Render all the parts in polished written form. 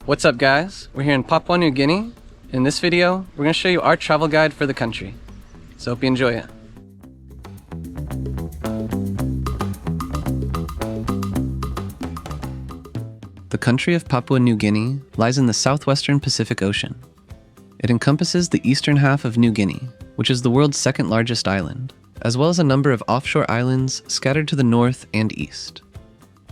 What's up guys? We're here in Papua New Guinea. In this video, we're going to show you our travel guide for the country. So hope you enjoy it. The country of Papua New Guinea lies in the southwestern Pacific Ocean. It encompasses the eastern half of New Guinea, which is the world's second largest island, as well as a number of offshore islands scattered to the north and east.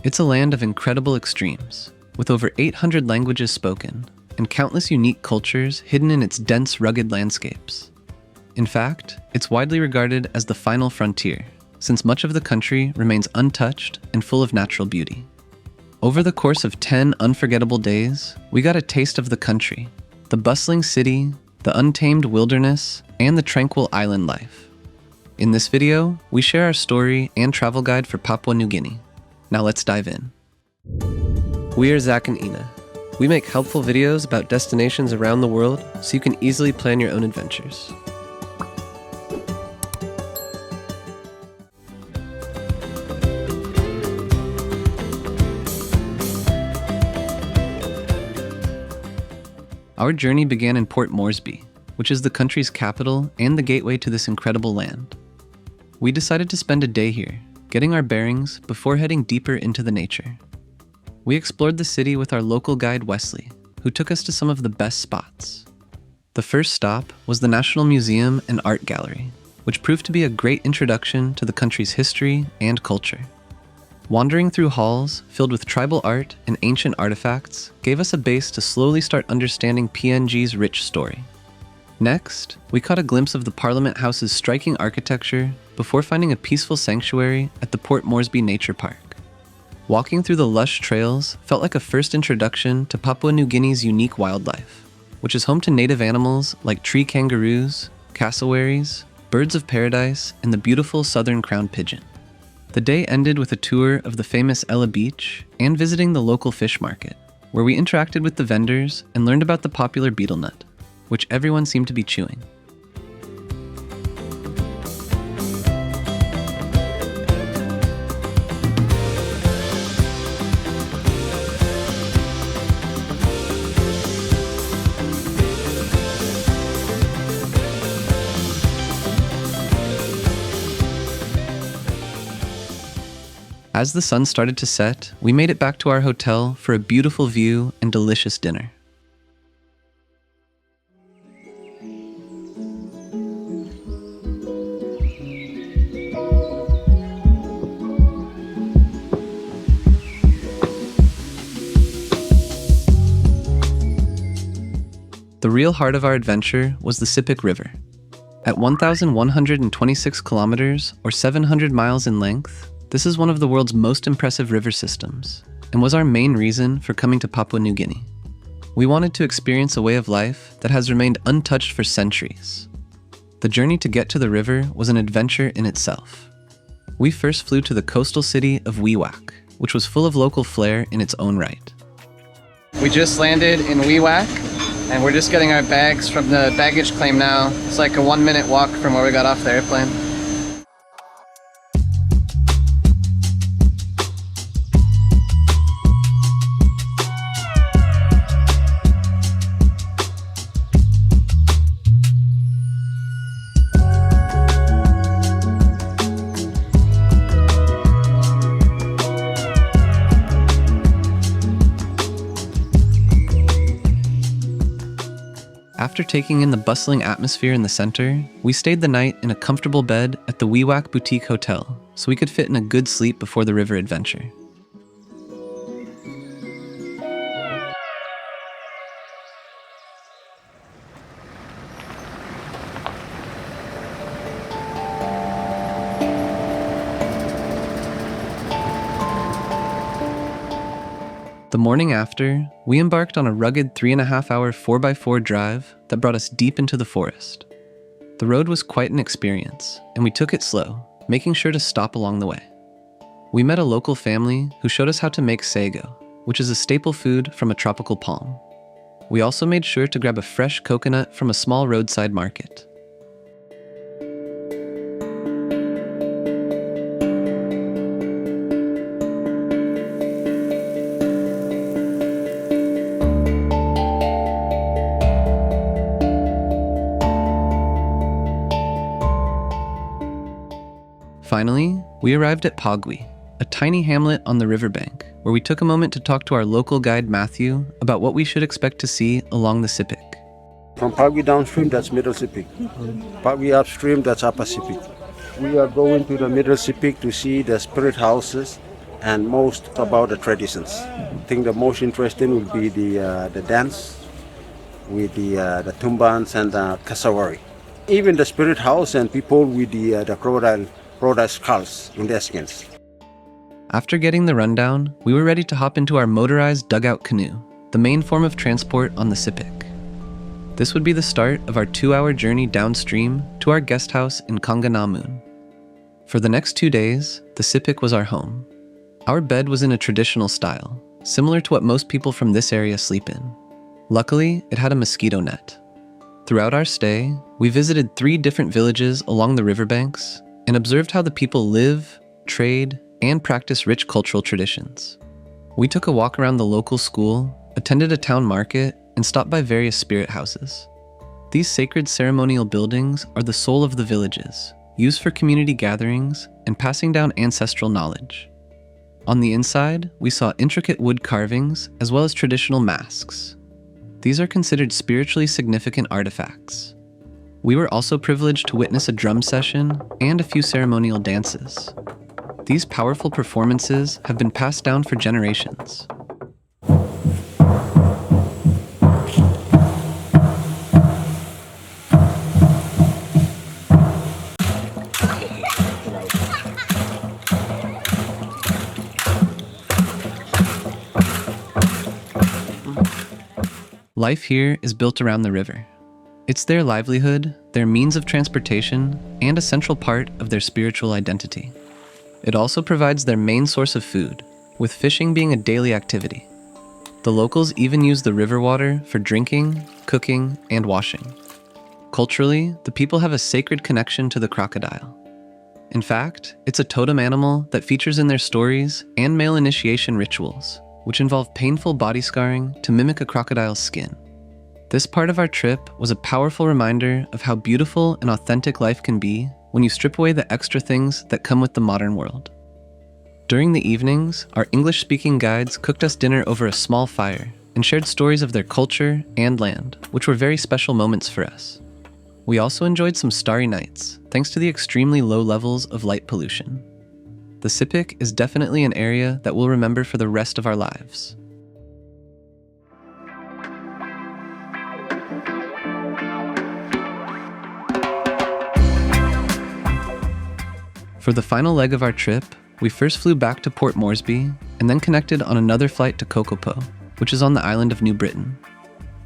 It's a land of incredible extremes, with over 800 languages spoken, and countless unique cultures hidden in its dense, rugged landscapes. In fact, it's widely regarded as the final frontier, since much of the country remains untouched and full of natural beauty. Over the course of 10 unforgettable days, we got a taste of the country, the bustling city, the untamed wilderness, and the tranquil island life. In this video, we share our story and travel guide for Papua New Guinea. Now let's dive in. We are Zach and Ina. We make helpful videos about destinations around the world so you can easily plan your own adventures. Our journey began in Port Moresby, which is the country's capital and the gateway to this incredible land. We decided to spend a day here, getting our bearings before heading deeper into the nature. We explored the city with our local guide Wesley, who took us to some of the best spots. The first stop was the National Museum and Art Gallery, which proved to be a great introduction to the country's history and culture. Wandering through halls filled with tribal art and ancient artifacts gave us a base to slowly start understanding PNG's rich story. Next, we caught a glimpse of the Parliament House's striking architecture before finding a peaceful sanctuary at the Port Moresby Nature Park. Walking through the lush trails felt like a first introduction to Papua New Guinea's unique wildlife, which is home to native animals like tree kangaroos, cassowaries, birds of paradise, and the beautiful southern crowned pigeon. The day ended with a tour of the famous Ella Beach and visiting the local fish market, where we interacted with the vendors and learned about the popular betel nut, which everyone seemed to be chewing. As the sun started to set, we made it back to our hotel for a beautiful view and delicious dinner. The real heart of our adventure was the Sepik River. At 1,126 kilometers, or 700 miles in length, this is one of the world's most impressive river systems, and was our main reason for coming to Papua New Guinea. We wanted to experience a way of life that has remained untouched for centuries. The journey to get to the river was an adventure in itself. We first flew to the coastal city of Wewak, which was full of local flair in its own right. We just landed in Wewak, and we're just getting our bags from the baggage claim now. It's like a 1-minute walk from where we got off the airplane. After taking in the bustling atmosphere in the center, we stayed the night in a comfortable bed at the Wewak Boutique Hotel, so we could fit in a good sleep before the river adventure. The morning after, we embarked on a rugged 3.5-hour 4x4 drive that brought us deep into the forest. The road was quite an experience, and we took it slow, making sure to stop along the way. We met a local family who showed us how to make sago, which is a staple food from a tropical palm. We also made sure to grab a fresh coconut from a small roadside market. Finally, we arrived at Pagwi, a tiny hamlet on the riverbank, where we took a moment to talk to our local guide Matthew about what we should expect to see along the Sepik. From Pagwi downstream, that's Middle Sepik. Pagwi upstream, that's Upper Sepik. We are going to the Middle Sepik to see the spirit houses and most about the traditions. I think the most interesting will be the dance with the tumbans and the cassowary. Even the spirit house and people with the crocodile skulls in their skins. After getting the rundown, we were ready to hop into our motorized dugout canoe, the main form of transport on the Sepik. This would be the start of our 2-hour journey downstream to our guest house in Kanganamun. For the next 2 days, the Sepik was our home. Our bed was in a traditional style, similar to what most people from this area sleep in. Luckily, it had a mosquito net. Throughout our stay, we visited 3 different villages along the riverbanks and observed how the people live, trade, and practice rich cultural traditions. We took a walk around the local school, attended a town market, and stopped by various spirit houses. These sacred ceremonial buildings are the soul of the villages, used for community gatherings and passing down ancestral knowledge. On the inside, we saw intricate wood carvings as well as traditional masks. These are considered spiritually significant artifacts. We were also privileged to witness a drum session and a few ceremonial dances. These powerful performances have been passed down for generations. Life here is built around the river. It's their livelihood, their means of transportation, and a central part of their spiritual identity. It also provides their main source of food, with fishing being a daily activity. The locals even use the river water for drinking, cooking, and washing. Culturally, the people have a sacred connection to the crocodile. In fact, it's a totem animal that features in their stories and male initiation rituals, which involve painful body scarring to mimic a crocodile's skin. This part of our trip was a powerful reminder of how beautiful and authentic life can be when you strip away the extra things that come with the modern world. During the evenings, our English-speaking guides cooked us dinner over a small fire and shared stories of their culture and land, which were very special moments for us. We also enjoyed some starry nights, thanks to the extremely low levels of light pollution. The Sepik is definitely an area that we'll remember for the rest of our lives. For the final leg of our trip, we first flew back to Port Moresby and then connected on another flight to Kokopo, which is on the island of New Britain.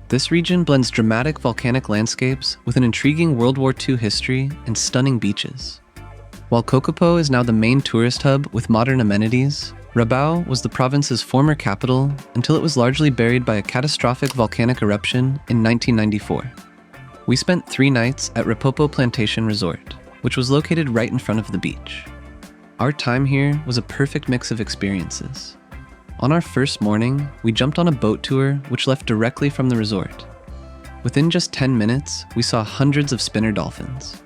This region blends dramatic volcanic landscapes with an intriguing World War II history and stunning beaches. While Kokopo is now the main tourist hub with modern amenities, Rabaul was the province's former capital until it was largely buried by a catastrophic volcanic eruption in 1994. We spent 3 nights at Rapopo Plantation Resort, which was located right in front of the beach. Our time here was a perfect mix of experiences. On our first morning, we jumped on a boat tour which left directly from the resort. Within just 10 minutes, we saw hundreds of spinner dolphins.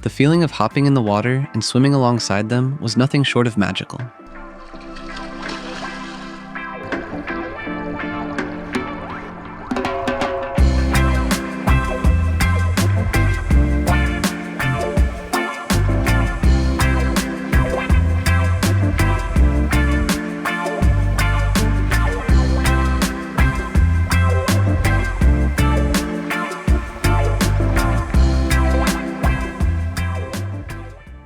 The feeling of hopping in the water and swimming alongside them was nothing short of magical.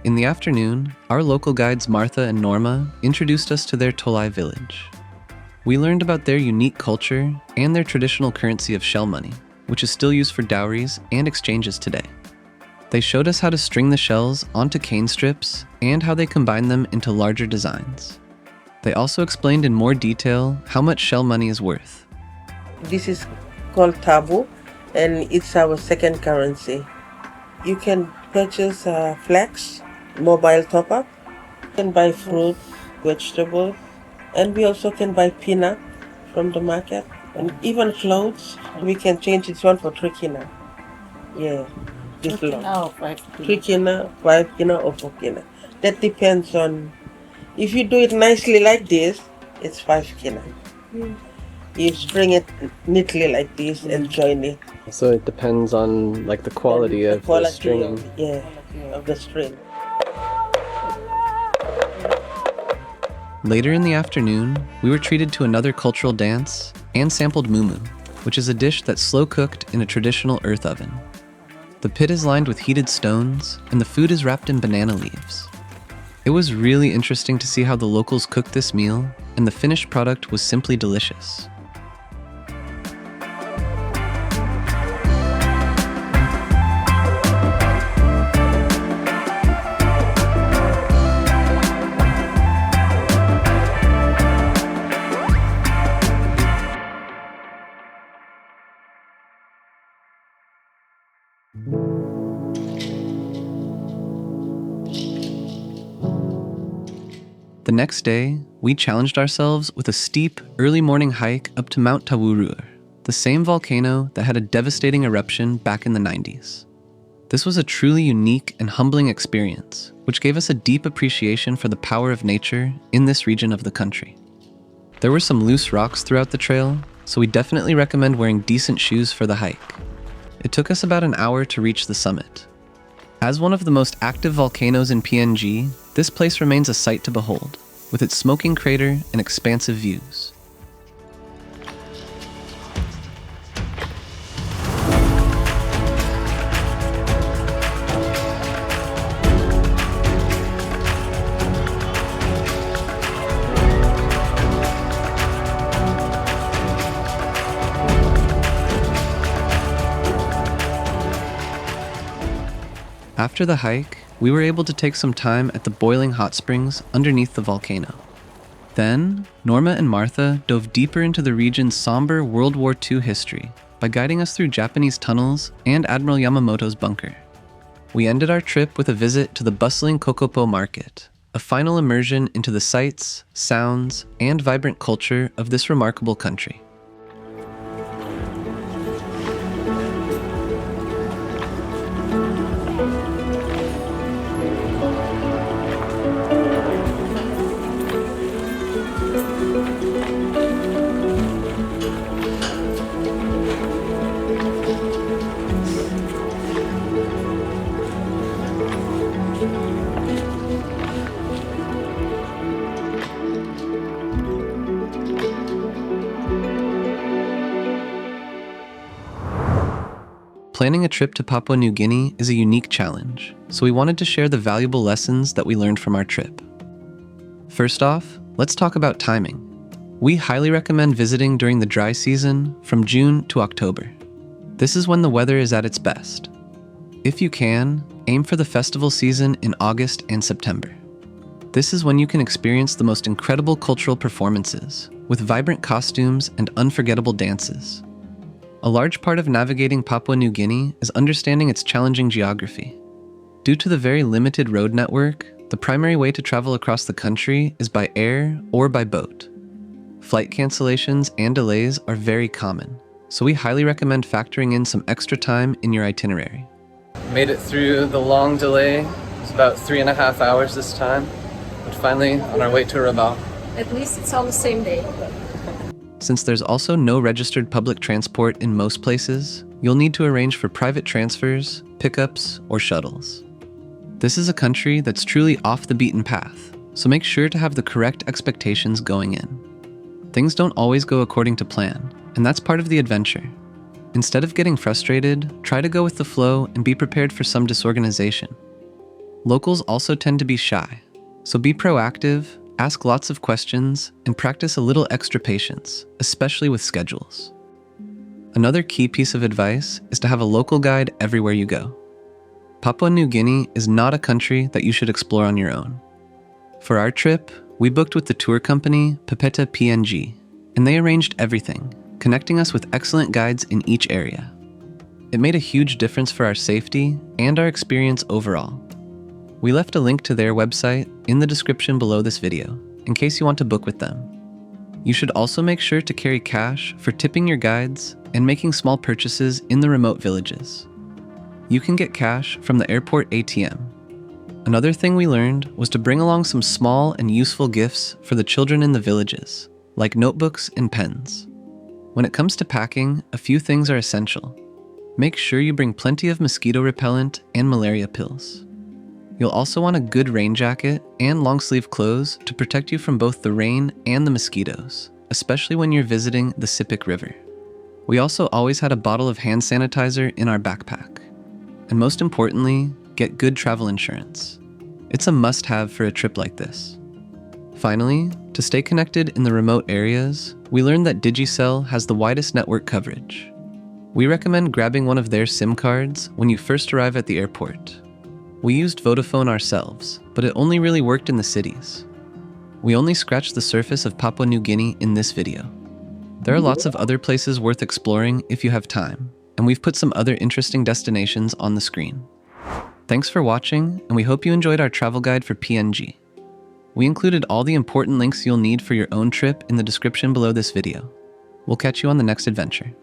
In the afternoon, our local guides Martha and Norma introduced us to their Tolai village. We learned about their unique culture and their traditional currency of shell money, which is still used for dowries and exchanges today. They showed us how to string the shells onto cane strips and how they combine them into larger designs. They also explained in more detail how much shell money is worth. This is called tabu, and it's our second currency. You can purchase flax, mobile top-up, you can buy fruits, vegetables, and we also can buy peanut from the market, and even clothes. We can change this one for 3 kina. Yeah, this lot. 3 kina, 5 kina, or 4 kina. That depends on, if you do it nicely like this, it's 5 kina. You string it neatly like this and join it. So it depends on like the quality And of the string. Of the string. Later in the afternoon, we were treated to another cultural dance and sampled mumu, which is a dish that's slow cooked in a traditional earth oven. The pit is lined with heated stones, and the food is wrapped in banana leaves. It was really interesting to see how the locals cooked this meal, and the finished product was simply delicious. The next day, we challenged ourselves with a steep, early morning hike up to Mount Tawurur, the same volcano that had a devastating eruption back in the 90s. This was a truly unique and humbling experience, which gave us a deep appreciation for the power of nature in this region of the country. There were some loose rocks throughout the trail, so we definitely recommend wearing decent shoes for the hike. It took us about an hour to reach the summit. As one of the most active volcanoes in PNG, this place remains a sight to behold, with its smoking crater and expansive views. After the hike, we were able to take some time at the boiling hot springs underneath the volcano. Then, Norma and Martha dove deeper into the region's somber World War II history by guiding us through Japanese tunnels and Admiral Yamamoto's bunker. We ended our trip with a visit to the bustling Kokopo market, a final immersion into the sights, sounds, and vibrant culture of this remarkable country. Planning a trip to Papua New Guinea is a unique challenge, so we wanted to share the valuable lessons that we learned from our trip. First off, let's talk about timing. We highly recommend visiting during the dry season from June to October. This is when the weather is at its best. If you can, aim for the festival season in August and September. This is when you can experience the most incredible cultural performances, with vibrant costumes and unforgettable dances. A large part of navigating Papua New Guinea is understanding its challenging geography. Due to the very limited road network, the primary way to travel across the country is by air or by boat. Flight cancellations and delays are very common, so we highly recommend factoring in some extra time in your itinerary. Made it through the long delay. It's about 3.5 hours this time, but finally on our way to Rabaul. At least it's on the same day. Since there's also no registered public transport in most places, you'll need to arrange for private transfers, pickups, or shuttles. This is a country that's truly off the beaten path, so make sure to have the correct expectations going in. Things don't always go according to plan, and that's part of the adventure. Instead of getting frustrated, try to go with the flow and be prepared for some disorganization. Locals also tend to be shy, so be proactive, ask lots of questions, and practice a little extra patience, especially with schedules. Another key piece of advice is to have a local guide everywhere you go. Papua New Guinea is not a country that you should explore on your own. For our trip, we booked with the tour company Papua PNG, and they arranged everything, connecting us with excellent guides in each area. It made a huge difference for our safety and our experience overall. We left a link to their website in the description below this video, in case you want to book with them. You should also make sure to carry cash for tipping your guides and making small purchases in the remote villages. You can get cash from the airport ATM. Another thing we learned was to bring along some small and useful gifts for the children in the villages, like notebooks and pens. When it comes to packing, a few things are essential. Make sure you bring plenty of mosquito repellent and malaria pills. You'll also want a good rain jacket and long-sleeve clothes to protect you from both the rain and the mosquitoes, especially when you're visiting the Sepik River. We also always had a bottle of hand sanitizer in our backpack. And most importantly, get good travel insurance. It's a must-have for a trip like this. Finally, to stay connected in the remote areas, we learned that Digicel has the widest network coverage. We recommend grabbing one of their SIM cards when you first arrive at the airport. We used Vodafone ourselves, but it only really worked in the cities. We only scratched the surface of Papua New Guinea in this video. There are lots of other places worth exploring if you have time, and we've put some other interesting destinations on the screen. Thanks for watching, and we hope you enjoyed our travel guide for PNG. We included all the important links you'll need for your own trip in the description below this video. We'll catch you on the next adventure.